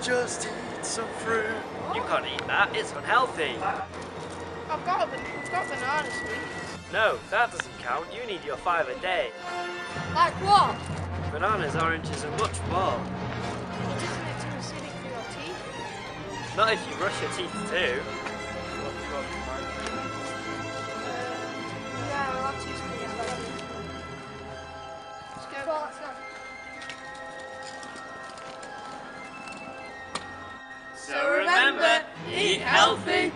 just eat some fruit. You can't eat that, it's unhealthy. I've got banana sweets. No, that doesn't count. You need your 5 a day. Like what? Bananas, oranges, and much more. But isn't it too acidic for your teeth? Not if you brush your teeth too. Yeah, we'll have to use something as well. Let's go. Well, let's go. So remember, eat healthy.